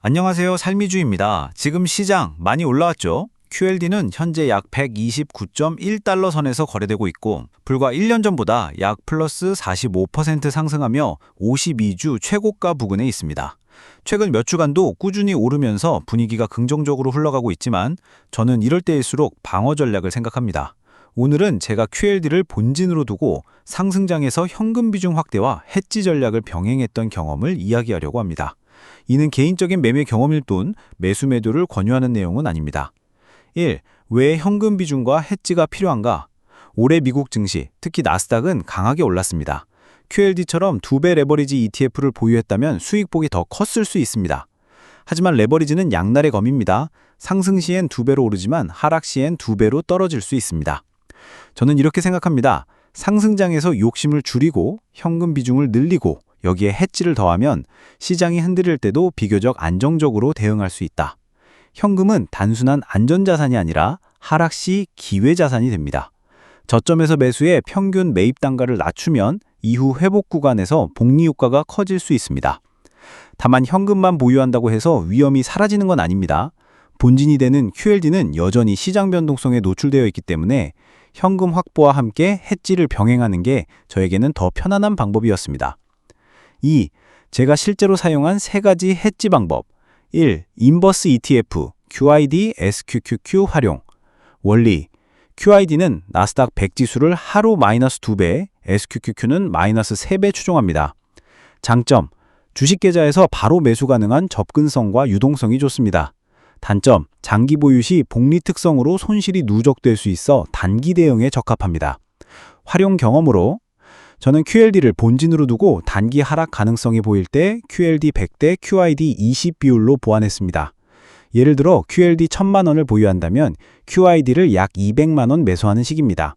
안녕하세요. 살미주입니다. 지금 시장 많이 올라왔죠? QLD는 현재 약 129.1달러 선에서 거래되고 있고 불과 1년 전보다 약 플러스 45% 상승하며 52주 최고가 부근에 있습니다. 최근 몇 주간도 꾸준히 오르면서 분위기가 긍정적으로 흘러가고 있지만 저는 이럴 때일수록 방어 전략을 생각합니다. 오늘은 제가 QLD를 본진으로 두고 상승장에서 현금 비중 확대와 해지 전략을 병행했던 경험을 이야기하려고 합니다. 이는 개인적인 매매 경험일 뿐 매수 매도를 권유하는 내용은 아닙니다. 1. 왜 현금 비중과 해지가 필요한가? 올해 미국 증시, 특히 나스닥은 강하게 올랐습니다. QLD처럼 2배 레버리지 ETF를 보유했다면 수익폭이 더 컸을 수 있습니다. 하지만 레버리지는 양날의 검입니다. 상승 시엔 2배로 오르지만 하락 시엔 2배로 떨어질 수 있습니다. 저는 이렇게 생각합니다. 상승장에서 욕심을 줄이고 현금 비중을 늘리고 여기에 해지를 더하면 시장이 흔들릴 때도 비교적 안정적으로 대응할 수 있다. 현금은 단순한 안전자산이 아니라 하락 시 기회자산이 됩니다. 저점에서 매수해 평균 매입 단가를 낮추면 이후 회복 구간에서 복리 효과가 커질 수 있습니다. 다만 현금만 보유한다고 해서 위험이 사라지는 건 아닙니다. 본진이 되는 QLD는 여전히 시장 변동성에 노출되어 있기 때문에 현금 확보와 함께 해지를 병행하는 게 저에게는 더 편안한 방법이었습니다. 2. 제가 실제로 사용한 3가지 해지 방법. 1. 인버스 ETF, QID, SQQQ 활용. 원리. QID는 나스닥 100 지수를 하루 마이너스 2배, SQQQ는 마이너스 3배 추종합니다. 장점. 주식 계좌에서 바로 매수 가능한 접근성과 유동성이 좋습니다. 단점. 장기 보유 시 복리 특성으로 손실이 누적될 수 있어 단기 대응에 적합합니다. 활용 경험으로 저는 QLD를 본진으로 두고 단기 하락 가능성이 보일 때 QLD 100대 QID 20 비율로 보완했습니다. 예를 들어 QLD 1000만 원을 보유한다면 QID를 약 200만 원 매수하는 식입니다.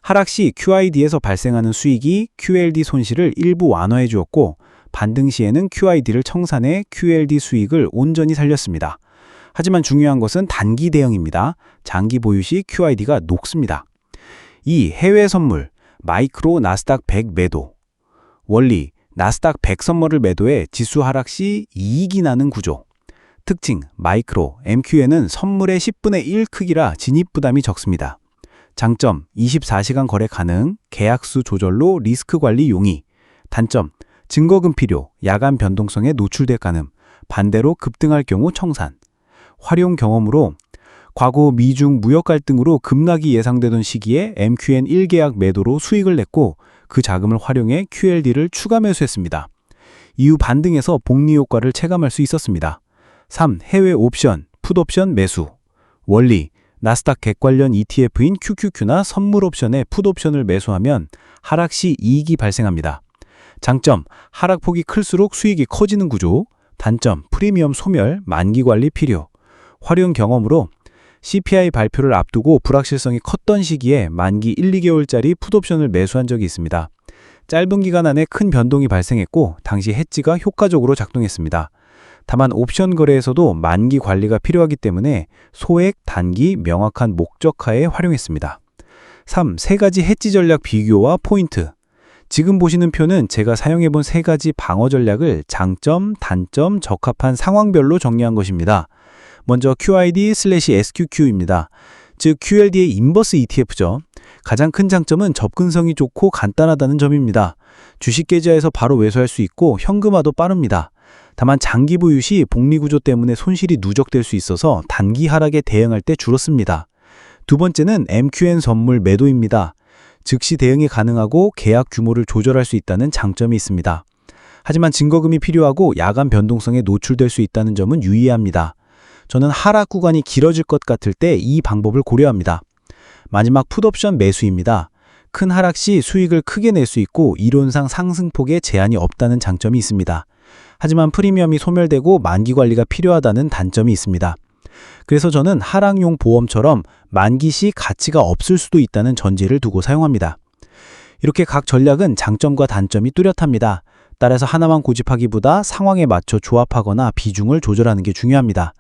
하락 시 QID에서 발생하는 수익이 QLD 손실을 일부 완화해 주었고 반등 시에는 QID를 청산해 QLD 수익을 온전히 살렸습니다. 하지만 중요한 것은 단기 대응입니다. 장기 보유 시 QID가 녹습니다. 2. 해외 선물. 마이크로 나스닥 100 매도. 원리, 나스닥 100 선물을 매도해 지수 하락 시 이익이 나는 구조. 특징, 마이크로, MQ에는 선물의 10분의 1 크기라 진입 부담이 적습니다. 장점, 24시간 거래 가능, 계약수 조절로 리스크 관리 용이. 단점, 증거금 필요, 야간 변동성에 노출될 가능, 반대로 급등할 경우 청산. 활용 경험으로 과거 미중 무역 갈등으로 급락이 예상되던 시기에 MQN 1계약 매도로 수익을 냈고 그 자금을 활용해 QLD를 추가 매수했습니다. 이후 반등에서 복리 효과를 체감할 수 있었습니다. 3. 해외 옵션, 풋옵션 매수. 원리, 나스닥 객 관련 ETF인 QQQ나 선물 옵션에 풋옵션을 매수하면 하락 시 이익이 발생합니다. 장점, 하락폭이 클수록 수익이 커지는 구조. 단점, 프리미엄 소멸, 만기 관리 필요. 활용 경험으로 CPI 발표를 앞두고 불확실성이 컸던 시기에 만기 1, 2개월짜리 풋옵션을 매수한 적이 있습니다. 짧은 기간 안에 큰 변동이 발생했고 당시 해지가 효과적으로 작동했습니다. 다만 옵션 거래에서도 만기 관리가 필요하기 때문에 소액, 단기, 명확한 목적하에 활용했습니다. 3. 3가지 해지 전략 비교와 포인트. 지금 보시는 표는 제가 사용해본 3가지 방어 전략을 장점, 단점, 적합한 상황별로 정리한 것입니다. 먼저 QID/SQQ입니다. 즉 QLD의 인버스 ETF죠. 가장 큰 장점은 접근성이 좋고 간단하다는 점입니다. 주식 계좌에서 바로 매수할 수 있고 현금화도 빠릅니다. 다만 장기 보유 시 복리 구조 때문에 손실이 누적될 수 있어서 단기 하락에 대응할 때 줄었습니다. 두 번째는 MQN 선물 매도입니다. 즉시 대응이 가능하고 계약 규모를 조절할 수 있다는 장점이 있습니다. 하지만 증거금이 필요하고 야간 변동성에 노출될 수 있다는 점은 유의해야 합니다. 저는 하락 구간이 길어질 것 같을 때 이 방법을 고려합니다. 마지막 풋옵션 매수입니다. 큰 하락 시 수익을 크게 낼 수 있고 이론상 상승폭에 제한이 없다는 장점이 있습니다. 하지만 프리미엄이 소멸되고 만기 관리가 필요하다는 단점이 있습니다. 그래서 저는 하락용 보험처럼 만기 시 가치가 없을 수도 있다는 전제를 두고 사용합니다. 이렇게 각 전략은 장점과 단점이 뚜렷합니다. 따라서 하나만 고집하기보다 상황에 맞춰 조합하거나 비중을 조절하는 게 중요합니다.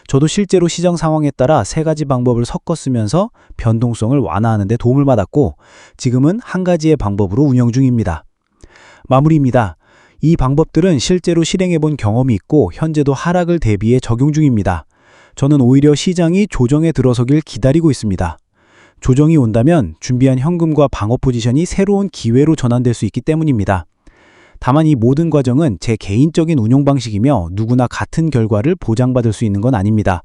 저도 실제로 시장 상황에 따라 3가지 방법을 섞어 쓰면서 변동성을 완화하는 데 도움을 받았고 지금은 한 가지의 방법으로 운영 중입니다. 마무리입니다. 이 방법들은 실제로 실행해 본 경험이 있고 현재도 하락을 대비해 적용 중입니다. 저는 오히려 시장이 조정에 들어서길 기다리고 있습니다. 조정이 온다면 준비한 현금과 방어 포지션이 새로운 기회로 전환될 수 있기 때문입니다. 다만 이 모든 과정은 제 개인적인 운용 방식이며 누구나 같은 결과를 보장받을 수 있는 건 아닙니다.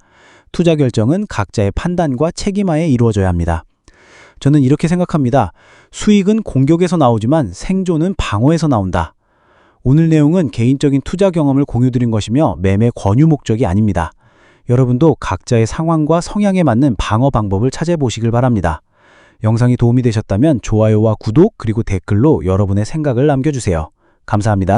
투자 결정은 각자의 판단과 책임하에 이루어져야 합니다. 저는 이렇게 생각합니다. 수익은 공격에서 나오지만 생존은 방어에서 나온다. 오늘 내용은 개인적인 투자 경험을 공유드린 것이며 매매 권유 목적이 아닙니다. 여러분도 각자의 상황과 성향에 맞는 방어 방법을 찾아보시길 바랍니다. 영상이 도움이 되셨다면 좋아요와 구독 그리고 댓글로 여러분의 생각을 남겨주세요. 감사합니다.